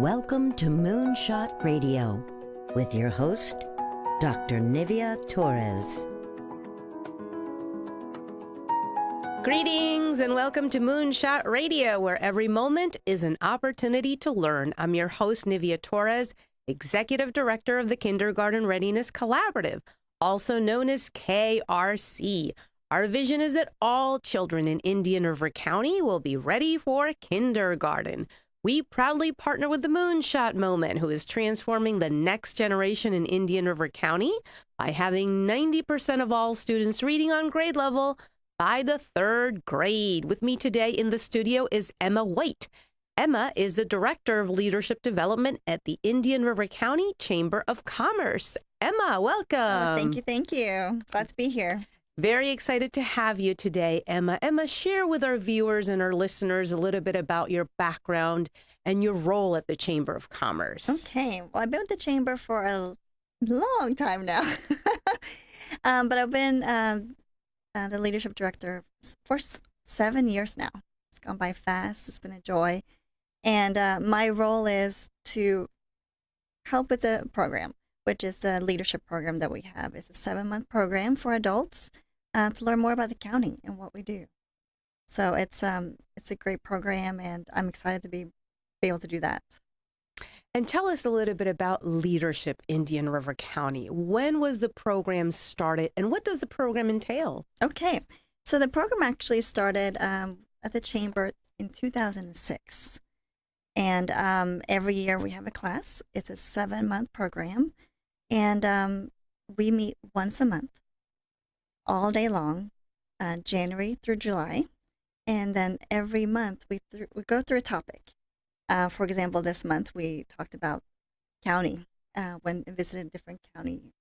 Welcome to Moonshot Radio with your host, Dr. Nivea Torres. Greetings and welcome to Moonshot Radio, where every moment is an opportunity to learn. I'm your host, Nivea Torres, Executive Director of the Kindergarten Readiness Collaborative, also known as KRC. Our vision is that all children in Indian River County will be ready for kindergarten. We proudly partner with the Moonshot Moment, who is transforming the next generation in Indian River County by having 90% of all students reading on grade level by the third grade. With me today in the studio is Emma White. Emma is the Director of Leadership Development at the Indian River County Chamber of Commerce. Emma, welcome. Oh, thank you. Glad to be here. Very excited to have you today, Emma. Emma, share with our viewers and our listeners a little bit about your background and your role at the Chamber of Commerce. Okay. Well, I've been with the Chamber for a long time now. But I've been the Leadership Director for 7 years now. It's gone by fast. It's been a joy. And my role is to help with the program, which is the leadership program that we have. It's a 7-month program for adults to learn more about the county and what we do. So it's a great program, and I'm excited to be able to do that. And tell us a little bit about Leadership Indian River County. When was the program started, and what does the program entail? Okay, so the program actually started at the Chamber in 2006. And every year we have a class. It's a 7-month program. And we meet once a month, all day long, January through July. And then every month we go through a topic. For example, this month we talked about county, when we visited different county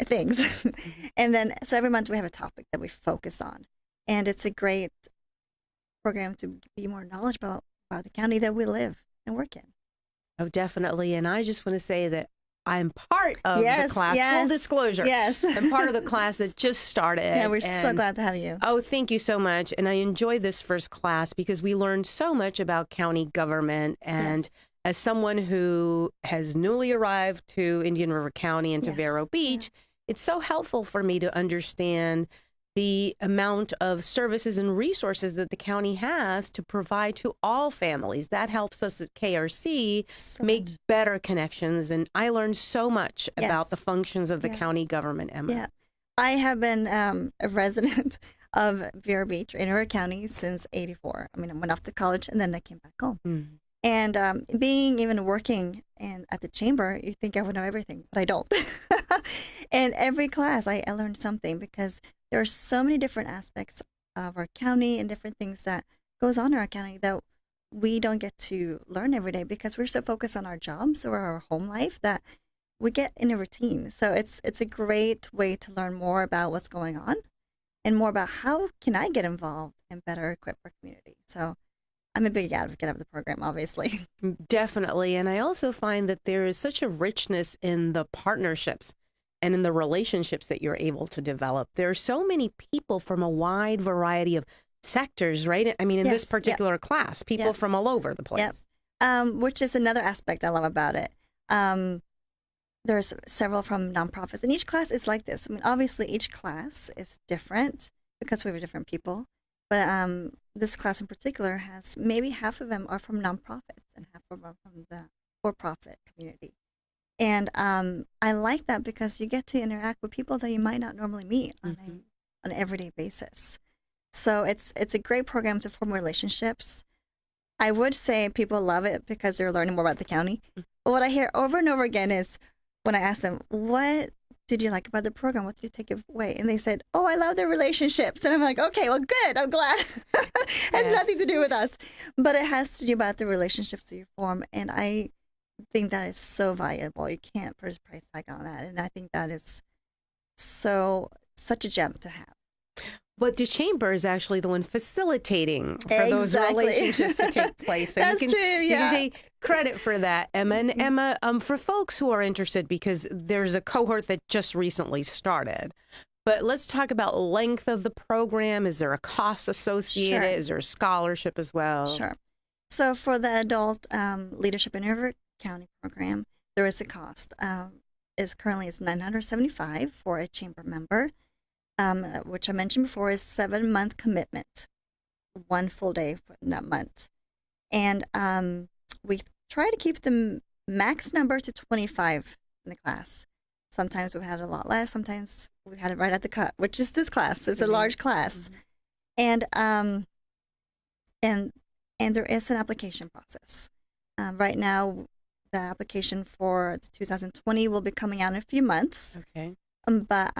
things. And then, so every month we have a topic that we focus on. And it's a great program to be more knowledgeable about the county that we live and work in. Oh, definitely. And I just want to say that I'm part of the class. Full disclosure. Yes. I'm part of the class that just started. Yeah, we're so glad to have you. Oh, thank you so much. And I enjoyed this first class because we learned so much about county government. And as someone who has newly arrived to Indian River County and to Vero Beach, it's so helpful for me to understand the amount of services and resources that the county has to provide to all families. That helps us at KRC make better connections. And I learned so much about the functions of the county government, Emma. Yeah, I have been a resident of Vero Beach, Indian River County, since '84. I mean, I went off to college and then I came back home. Mm-hmm. And being even working at the chamber, you think I would know everything, but I don't. And every class I learned something, because there are so many different aspects of our county and different things that goes on in our county that we don't get to learn every day because we're so focused on our jobs or our home life that we get in a routine. So it's a great way to learn more about what's going on and more about how can I get involved and better equip our community. So I'm a big advocate of the program, obviously. Definitely. And I also find that there is such a richness in the partnerships and in the relationships that you're able to develop. There are so many people from a wide variety of sectors, right? I mean, in this particular class, people from all over the place. Which is another aspect I love about it. There's several from nonprofits, and each class is like this. I mean, obviously, each class is different because we have different people. But this class in particular has maybe half of them are from nonprofits and half of them are from the for-profit community. And I like that because you get to interact with people that you might not normally meet on an everyday basis. So it's a great program to form relationships. I would say people love it because they're learning more about the county. But what I hear over and over again is when I ask them, what did you like about the program? What did you take away? And they said, oh, I love the relationships. And I'm like, okay, well, good. I'm glad. It has nothing to do with us. But it has to do about the relationships that you form. And I think that is so valuable. You can't put a price tag on that. And I think that is such a gem to have. But the chamber is actually the one facilitating for those relationships to take place. So That's true, You can take credit for that, Emma. And Emma, for folks who are interested, because there's a cohort that just recently started, But let's talk about length of the program. Is there a cost associated? Sure. Is there a scholarship as well? Sure. So for the adult leadership in River County program, there is a cost. Is currently is $975 for a chamber member, which I mentioned before is 7-month commitment, 1 full day in that month, and we try to keep the max number to 25 in the class. Sometimes we've had a lot less. Sometimes we've had it right at the cut, which is this class. It's a large class, and there is an application process. Right now, the application for 2020 will be coming out in a few months. Okay. But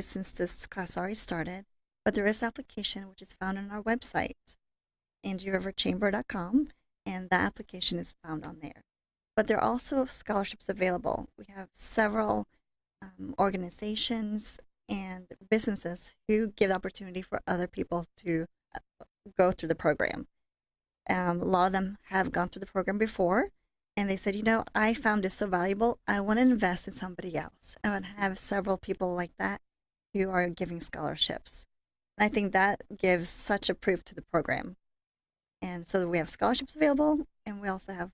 since this class already started, but there is application which is found on our website, angierriverchamber.com, and that application is found on there. But there are also scholarships available. We have several organizations and businesses who give the opportunity for other people to go through the program. A lot of them have gone through the program before, and they said, I found this so valuable, I want to invest in somebody else. I want to have several people like that who are giving scholarships. And I think that gives such a proof to the program. And so we have scholarships available, and we also have.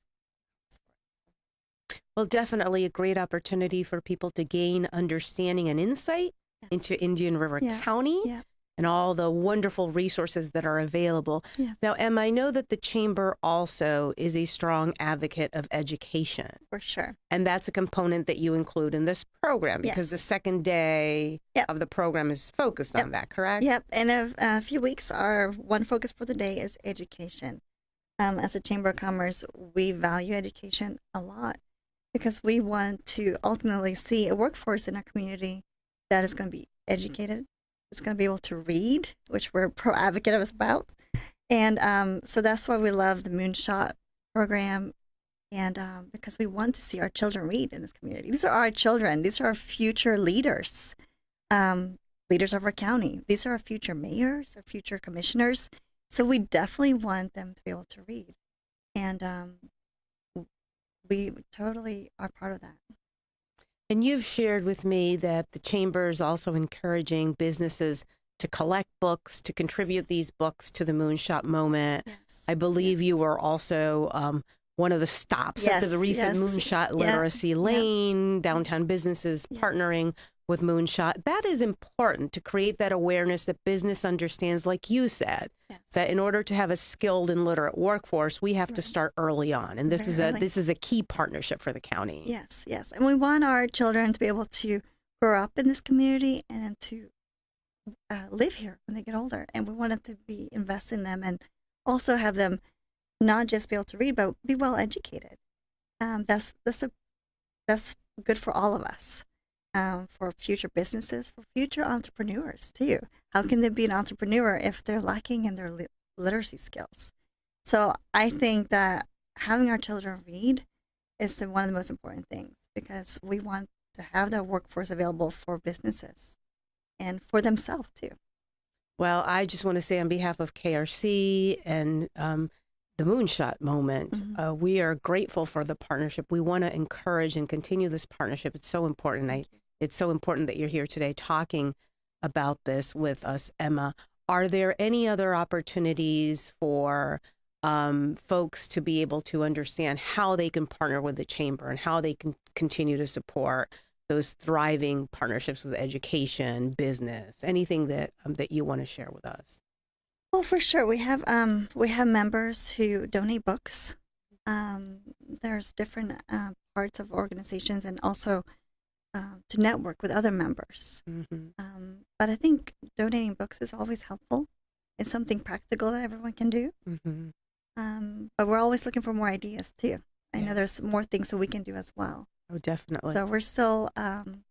Well, definitely a great opportunity for people to gain understanding and insight into Indian River County. Yeah. And all the wonderful resources that are available. Yes. Now, Emma, I know that the Chamber also is a strong advocate of education. For sure. And that's a component that you include in this program because the second day of the program is focused on that, correct? Yep. And in a few weeks, our one focus for the day is education. As a Chamber of Commerce, we value education a lot because we want to ultimately see a workforce in our community that is going to be educated. It's going to be able to read, which we're pro-advocate about. And so that's why we love the Moonshot program, and because we want to see our children read in this community. These are our children. These are our future leaders, leaders of our county. These are our future mayors, our future commissioners. So we definitely want them to be able to read. And we totally are part of that. And you've shared with me that the Chamber is also encouraging businesses to collect books, to contribute these books to the Moonshot Moment. Yes. I believe you were also one of the stops after the recent Moonshot Literacy Lane, downtown businesses partnering with Moonshot. That is important to create that awareness that business understands, like you said, that in order to have a skilled and literate workforce, we have to start early on. And this is a key partnership for the county. Yes, yes. And we want our children to be able to grow up in this community and to live here when they get older. And we want to be invest in them and also have them not just be able to read, but be well educated. That's good for all of us. For future businesses, for future entrepreneurs too. How can they be an entrepreneur if they're lacking in their literacy skills? So I think that having our children read is one of the most important things because we want to have that workforce available for businesses and for themselves too. Well, I just want to say on behalf of KRC and the Moonshot Moment, we are grateful for the partnership. We want to encourage and continue this partnership. It's so important. It's so important that you're here today talking about this with us, Emma. Are there any other opportunities for folks to be able to understand how they can partner with the Chamber and how they can continue to support those thriving partnerships with education, business, anything that you want to share with us? Well, for sure. We have members who donate books. There's different parts of organizations and also to network with other members. But I think donating books is always helpful. It's something practical that everyone can do. But we're always looking for more ideas too. I know there's more things that we can do as well. Oh, definitely. So we're still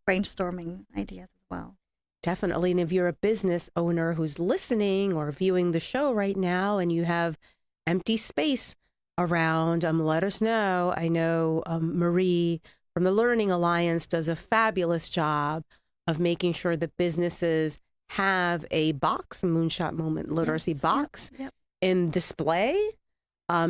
brainstorming ideas as well. Definitely. And if you're a business owner who's listening or viewing the show right now and you have empty space around, let us know. I know Marie from the Learning Alliance does a fabulous job of making sure that businesses have a box, a Moonshot Moment literacy box in display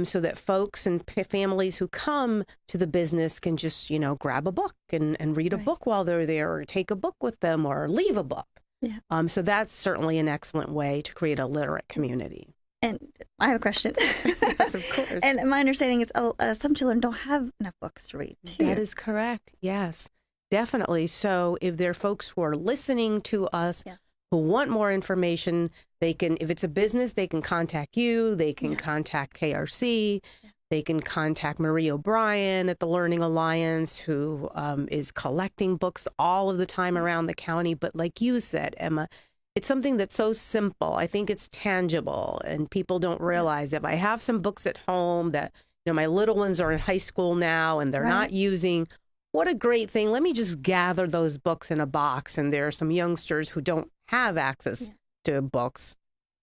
so that folks and families who come to the business can just, grab a book and read a book while they're there or take a book with them or leave a book. Yeah. So that's certainly an excellent way to create a literate community. And I have a question. Yes, of course. And my understanding is some children don't have enough books to read, too. That is correct. Yes, definitely. So if there are folks who are listening to us who want more information, they can, if it's a business, they can contact you. They can contact KRC. They can contact Marie O'Brien at the Learning Alliance, who is collecting books all of the time around the county. But like you said, Emma, it's something that's so simple. I think it's tangible, and people don't realize if I have some books at home that, my little ones are in high school now and they're not using, what a great thing. Let me just gather those books in a box. And there are some youngsters who don't have access to books.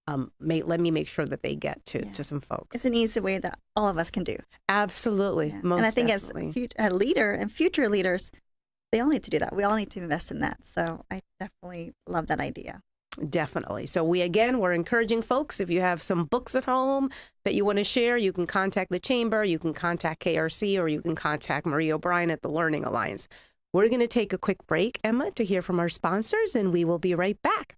Let me make sure that they get to some folks. It's an easy way that all of us can do. Absolutely. Yeah. Most and I think definitely. as a leader and future leaders, they all need to do that. We all need to invest in that. So I definitely love that idea. Definitely. So we're encouraging folks, if you have some books at home that you want to share, you can contact the Chamber, you can contact KRC, or you can contact Marie O'Brien at the Learning Alliance. We're going to take a quick break, Emma, to hear from our sponsors, and we will be right back.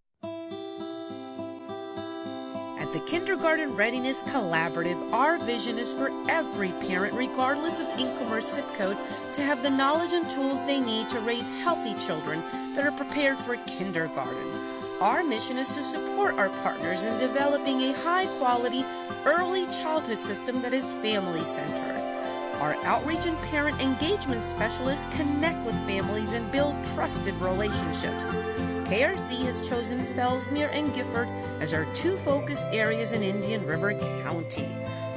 At the Kindergarten Readiness Collaborative, our vision is for every parent, regardless of income or zip code, to have the knowledge and tools they need to raise healthy children that are prepared for kindergarten. Our mission is to support our partners in developing a high-quality early childhood system that is family-centered. Our outreach and parent engagement specialists connect with families and build trusted relationships. KRC has chosen Fellsmere and Gifford as our two focus areas in Indian River County.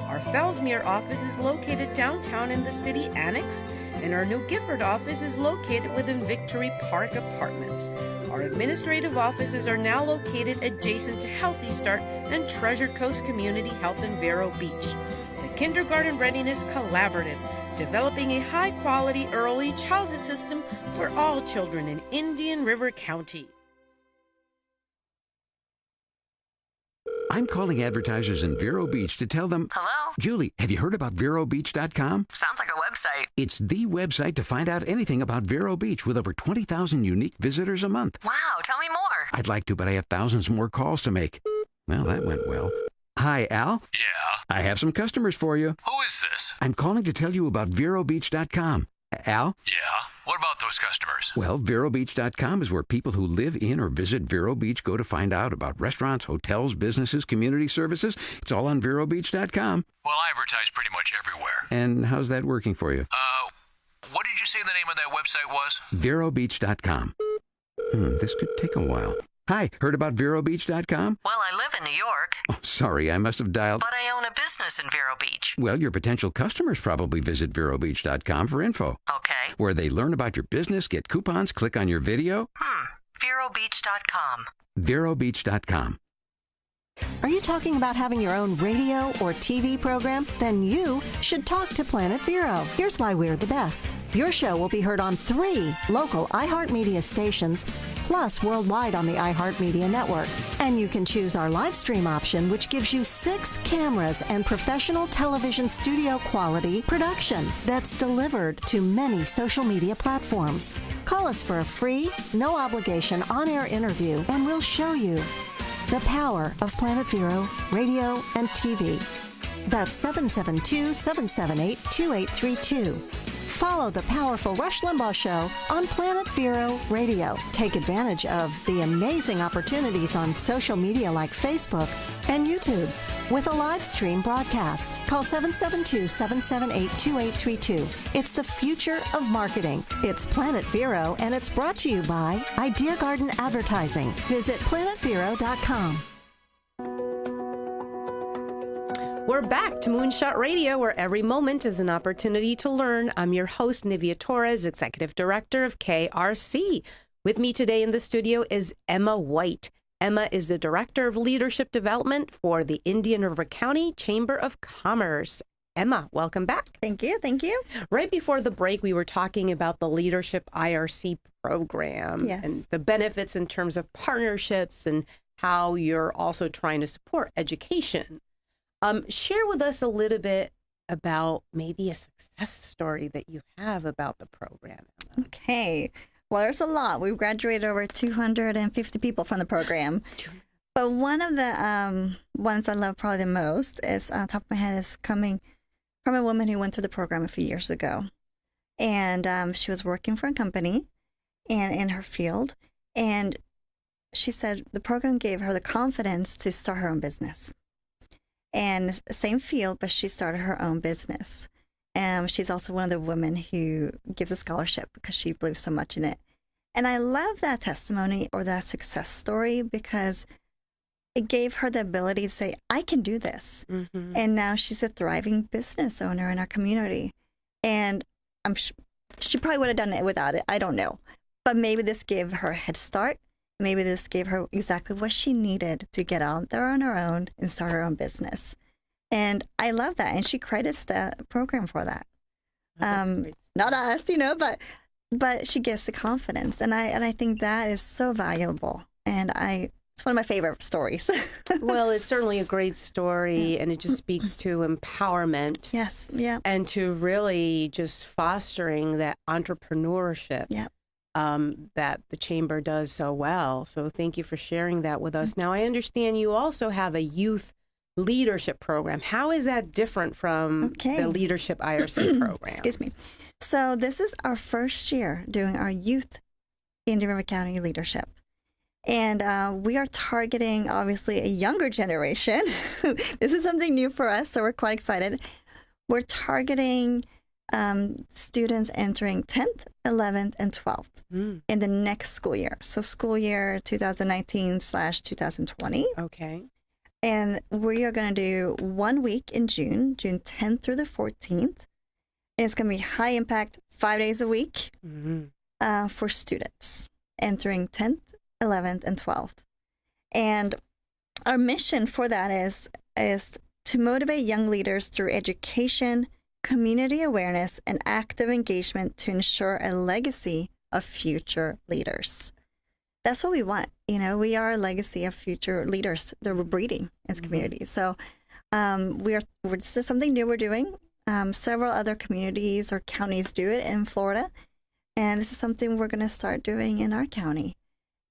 Our Fellsmere office is located downtown in the city annex, and our New Gifford office is located within Victory Park Apartments. Our administrative offices are now located adjacent to Healthy Start and Treasure Coast Community Health in Vero Beach. The Kindergarten Readiness Collaborative, developing a high-quality early childhood system for all children in Indian River County. I'm calling advertisers in Vero Beach to tell them, Hello? Julie, have you heard about VeroBeach.com? Sounds like a website. It's the website to find out anything about Vero Beach with over 20,000 unique visitors a month. Wow, tell me more. I'd like to, but I have thousands more calls to make. Well, that went well. Hi, Al. Yeah? I have some customers for you. Who is this? I'm calling to tell you about VeroBeach.com. Al? Yeah? What about those customers? Well, VeroBeach.com is where people who live in or visit Vero Beach go to find out about restaurants, hotels, businesses, community services. It's all on VeroBeach.com. Well, I advertise pretty much everywhere. And how's that working for you? What did you say the name of that website was? VeroBeach.com. This could take a while. Hi, heard about VeroBeach.com? Well, I live in New York, Oh, sorry, I must have dialed. but I own a business in Vero Beach. Well, your potential customers probably visit VeroBeach.com for info, Okay. where they learn about your business, get coupons, click on your video. VeroBeach.com. VeroBeach.com. Are you talking about having your own radio or TV program? Then you should talk to Planet Vero. Here's why we're the best. Your show will be heard on 3 local iHeartMedia stations, plus worldwide on the iHeartMedia network. And you can choose our live stream option, which gives you 6 cameras and professional television studio quality production that's delivered to many social media platforms. Call us for a free, no obligation on-air interview, and we'll show you the power of Planet Vero, radio, and TV. That's 772-778-2832. Follow the powerful Rush Limbaugh Show on Planet Vero Radio. Take advantage of the amazing opportunities on social media like Facebook and YouTube with a live stream broadcast. Call 772-778-2832. It's the future of marketing. It's Planet Vero, and it's brought to you by Idea Garden Advertising. Visit planetvero.com. We're back to Moonshot Radio, where every moment is an opportunity to learn. I'm your host, Nivea Torres, Executive Director of KRC. With me today in the studio is Emma White. Emma is the Director of Leadership Development for the Indian River County Chamber of Commerce. Emma, welcome back. Thank you. Thank you. Right before the break, we were talking about the Leadership IRC program and the benefits in terms of partnerships and how you're also trying to support education. Share with us a little bit about maybe a success story that you have about the program. Okay. Well, there's a lot. We've graduated over 250 people from the program. But one of the ones I love probably the most is, on top of my head, is coming from a woman who went through the program a few years ago. And she was working for a company and in her field. And she said the program gave her the confidence to start her own business. And same field, but she started her own business. And she's also one of the women who gives a scholarship because she believes so much in it. And I love that testimony or that success story because it gave her the ability to say, I can do this. Mm-hmm. And now she's a thriving business owner in our community. And she probably would have done it without it. I don't know. But maybe this gave her a head start. Maybe this gave her exactly what she needed to get out there on her own and start her own business. And I love that. And she credits the program for that. Not us, but she gets the confidence. And I think that is so valuable. And it's one of my favorite stories. Well, it's certainly a great story, and it just speaks to empowerment. Yes, yeah. And to really just fostering that entrepreneurship that the Chamber does so well. So thank you for sharing that with us. Now, I understand you also have a youth leadership program. How is that different from the Leadership IRC program? Excuse me. So this is our first year doing our youth Indian River County leadership. And we are targeting, obviously, a younger generation. This is something new for us, so we're quite excited. We're targeting students entering 10th, 11th, and 12th in the next school year. So school year 2019/2020. Okay. And we are going to do 1 week in June 10th through the 14th. And it's going to be high impact, 5 days a week for students entering 10th, 11th, and 12th. And our mission for that is to motivate young leaders through education, community awareness, and active engagement to ensure a legacy of future leaders. That's what we want. We are a legacy of future leaders that we're breeding as communities. So this is something new we're doing. Several other communities or counties do it in Florida. And this is something we're going to start doing in our county.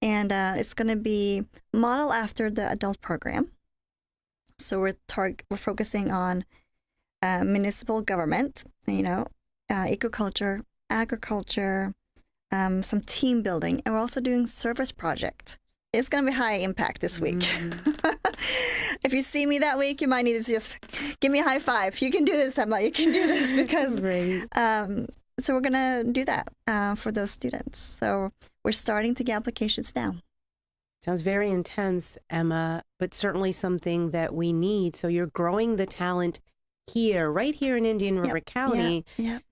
And it's going to be modeled after the adult program. So we're focusing on municipal government, ecoculture, agriculture, some team building, and we're also doing service project. It's going to be high impact this week. If you see me that week, you might need to just give me a high five. You can do this, Emma. You can do this because. So we're going to do that for those students. So we're starting to get applications now. Sounds very intense, Emma, but certainly something that we need. So you're growing the talent right here in Indian River County.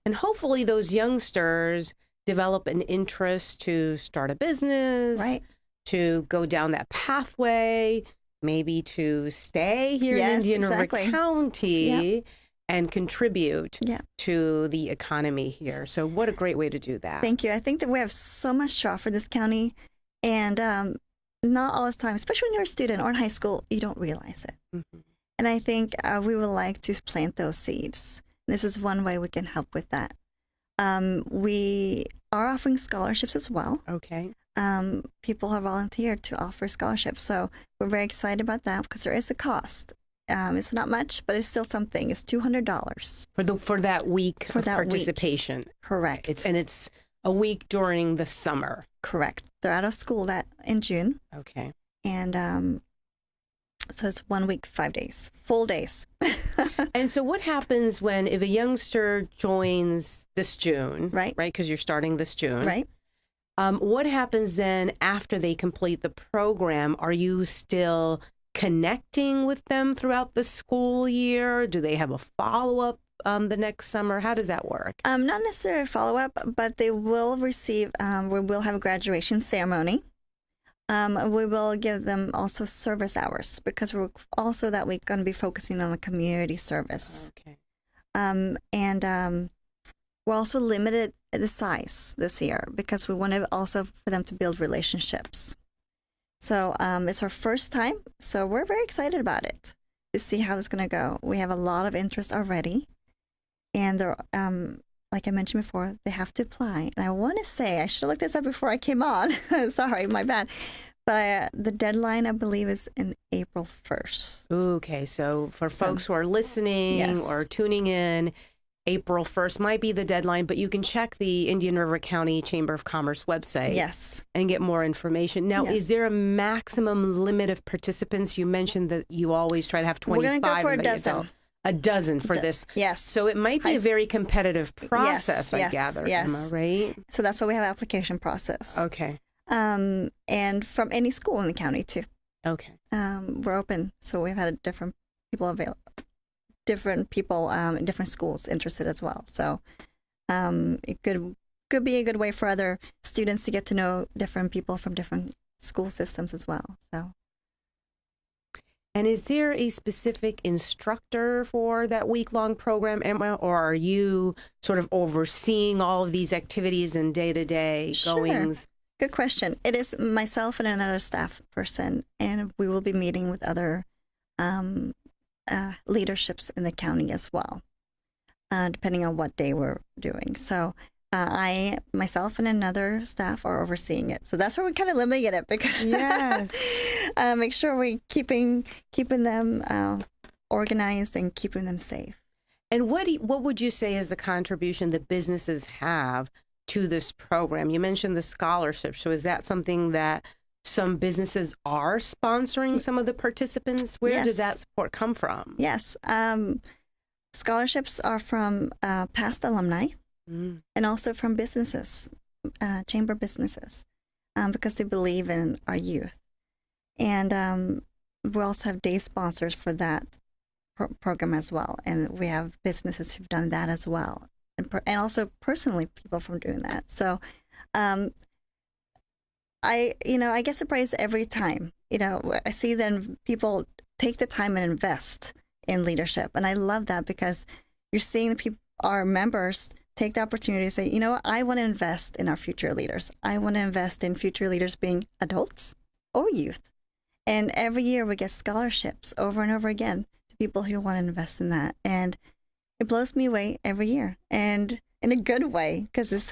And hopefully those youngsters develop an interest to start a business, to go down that pathway, maybe to stay here in Indian River County and contribute to the economy here. So what a great way to do that. Thank you. I think that we have so much to offer this county, and not all the time, especially when you're a student or in high school, you don't realize it. And I think we would like to plant those seeds. This is one way we can help with that. We are offering scholarships as well. Okay. People have volunteered to offer scholarships. So we're very excited about that because there is a cost. It's not much, but it's still something. It's $200 for that week of participation. Correct. It's a week during the summer. Correct. They're out of school in June. Okay. And so it's 1 week, 5 days, full days. And so what happens if a youngster joins this June, right? Because you're starting this June. Right. What happens then after they complete the program? Are you still connecting with them throughout the school year? Do they have a follow-up the next summer? How does that work? Not necessarily a follow-up, but they will receive, we will have a graduation ceremony. We will give them also service hours because we're also that week going to be focusing on a community service. Okay. And we're also limited the size this year because we want to also for them to build relationships. So it's our first time, so we're very excited about it to see how it's going to go. We have a lot of interest already, and like I mentioned before, they have to apply. And I want to say, I should have looked this up before I came on. Sorry, my bad. But the deadline, I believe, is in April 1st. Okay, so for folks who are listening or tuning in, April 1st might be the deadline, but you can check the Indian River County Chamber of Commerce website and get more information. Now, is there a maximum limit of participants? You mentioned that you always try to have 25. We're going to go for a dozen. A dozen for this. Yes. So it might be a very competitive process, I gather. Yes. Am I right? So that's why we have an application process. Okay. And from any school in the county, too. Okay. We're open. So we've had different people in different schools interested as well. So it could be a good way for other students to get to know different people from different school systems as well. So. And is there a specific instructor for that week-long program, Emma, or are you sort of overseeing all of these activities and day-to-day goings? Good question. It is myself and another staff person, and we will be meeting with other leaderships in the county as well, depending on what day we're doing. So I, myself, and another staff are overseeing it. So that's where we're kind of limiting it because make sure we're keeping them organized and keeping them safe. And what would you say is the contribution that businesses have to this program? You mentioned the scholarship. So is that something that some businesses are sponsoring some of the participants? Where did that support come from? Yes. Scholarships are from past alumni and also from businesses, chamber businesses, because they believe in our youth. And we also have day sponsors for that program as well. And we have businesses who've done that as well. And also personally people from doing that. So I get surprised every time. I see then people take the time and invest in leadership. And I love that because you're seeing our members take the opportunity to say, you know what, I want to invest in our future leaders. I want to invest in future leaders being adults or youth. And every year we get scholarships over and over again to people who want to invest in that. And it blows me away every year, and in a good way, because it's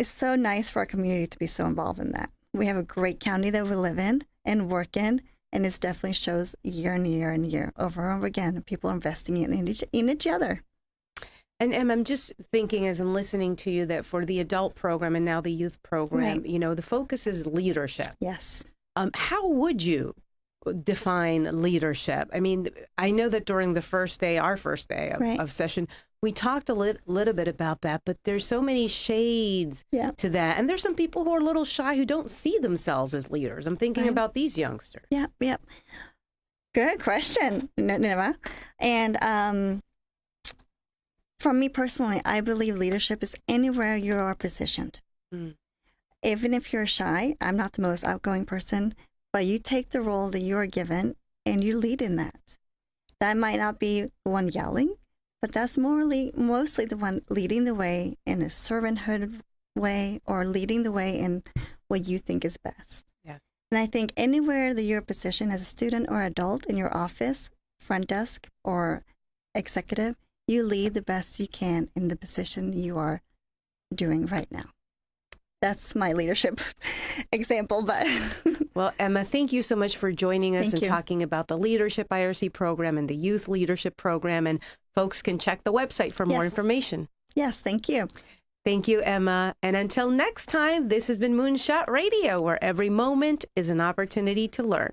so nice for our community to be so involved in that. We have a great county that we live in and work in, and it definitely shows year and year and year, over and over again, people investing in each other. And I'm just thinking as I'm listening to you that for the adult program and now the youth program, the focus is leadership. Yes. How would you define leadership? I mean, I know that during our first day of session, we talked a little bit about that, but there's so many shades to that. And there's some people who are a little shy who don't see themselves as leaders. I'm thinking about these youngsters. Yep. Good question, Nivea. And for me personally, I believe leadership is anywhere you are positioned. Even if you're shy, I'm not the most outgoing person, but you take the role that you are given and you lead in that. That might not be the one yelling, but that's mostly the one leading the way in a servanthood way or leading the way in what you think is best. Yes. And I think anywhere that you're positioned as a student or adult in your office, front desk, or executive, you lead the best you can in the position you are doing right now. That's my leadership example. But well, Emma, thank you so much for joining us and talking about the Leadership IRC program and the Youth Leadership program. And folks can check the website for more information. Yes, thank you. Thank you, Emma. And until next time, this has been Moonshot Radio, where every moment is an opportunity to learn.